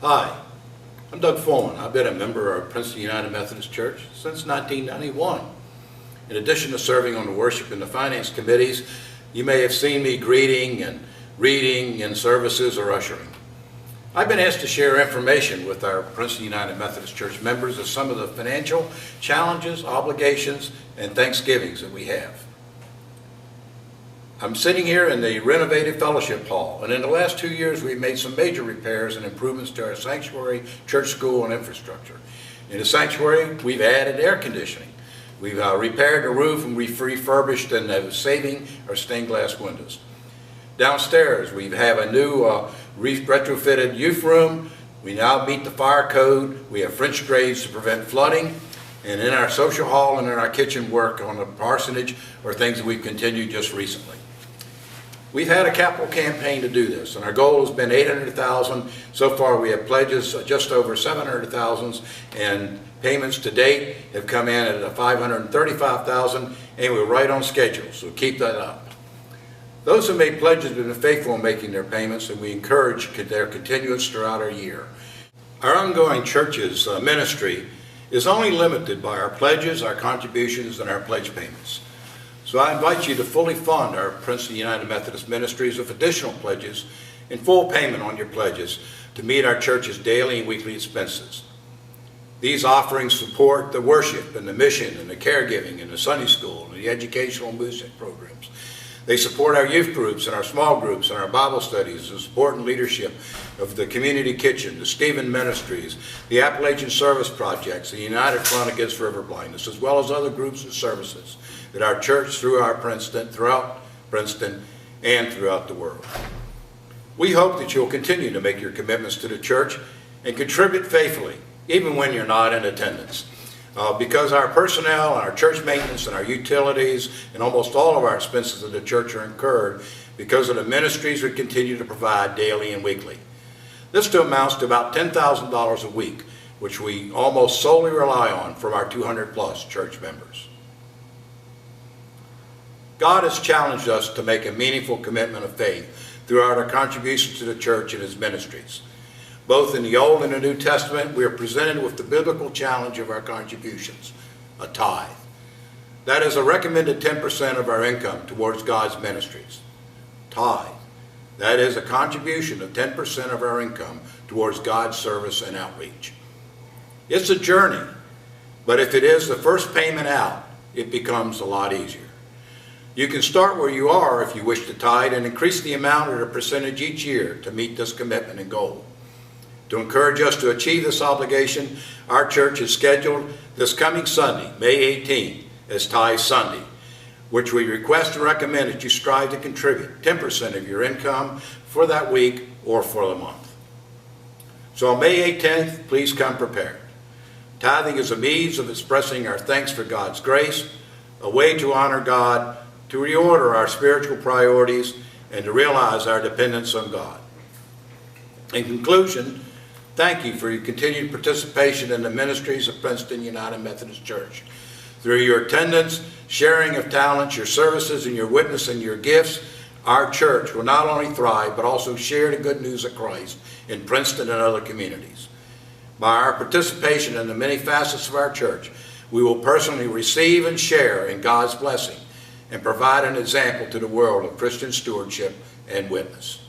Hi, I'm Doug Foreman. I've been a member of Princeton United Methodist Church since 1991. In addition to serving on the worship and the finance committees, you may have seen me greeting and reading in services or ushering. I've been asked to share information with our Princeton United Methodist Church members of some of the financial challenges, obligations, and thanksgivings that we have. I'm sitting here in the renovated fellowship hall, and in the last 2 years we've made some major repairs and improvements to our sanctuary, church school, and infrastructure. In the sanctuary, we've added air conditioning. We've repaired the roof, and we've refurbished and saving our stained glass windows. Downstairs, we have a new retrofitted youth room. We now meet the fire code. We have French grades to prevent flooding. And in our social hall and in our kitchen work on the parsonage are things that we've continued just recently. We've had a capital campaign to do this, and our goal has been $800,000. So far we have pledges just over $700,000, and payments to date have come in at $535,000, and we're right on schedule, so keep that up. Those who made pledges have been faithful in making their payments, and we encourage their continuance throughout our year. Our ongoing church's ministry is only limited by our pledges, our contributions, and our pledge payments. So I invite you to fully fund our Princeton United Methodist Ministries with additional pledges and full payment on your pledges to meet our church's daily and weekly expenses. These offerings support the worship and the mission and the caregiving and the Sunday school and the educational music programs. They support our youth groups and our small groups and our Bible studies, the support and leadership of the Community Kitchen, the Stephen Ministries, the Appalachian Service Projects, the United Front Against River Blindness, as well as other groups and services that our church throughout Princeton and throughout the world. We hope that you'll continue to make your commitments to the church and contribute faithfully, even when you're not in attendance. Because our personnel and our church maintenance and our utilities and almost all of our expenses of the church are incurred because of the ministries we continue to provide daily and weekly. This amounts to about $10,000 a week, which we almost solely rely on from our 200+ church members. God has challenged us to make a meaningful commitment of faith throughout our contributions to the church and its ministries. Both in the Old and the New Testament, we are presented with the biblical challenge of our contributions, a tithe. That is a recommended 10% of our income towards God's ministries. Tithe. That is a contribution of 10% of our income towards God's service and outreach. It's a journey, but if it is the first payment out, it becomes a lot easier. You can start where you are if you wish to tithe and increase the amount or the percentage each year to meet this commitment and goal. To encourage us to achieve this obligation, our church has scheduled this coming Sunday, May 18th, as Tithe Sunday, which we request and recommend that you strive to contribute 10% of your income for that week or for the month. So on May 18th, please come prepared. Tithing is a means of expressing our thanks for God's grace, a way to honor God, to reorder our spiritual priorities, and to realize our dependence on God. In conclusion, thank you for your continued participation in the ministries of Princeton United Methodist Church. Through your attendance, sharing of talents, your services, and your witness and your gifts, our church will not only thrive, but also share the good news of Christ in Princeton and other communities. By our participation in the many facets of our church, we will personally receive and share in God's blessing and provide an example to the world of Christian stewardship and witness.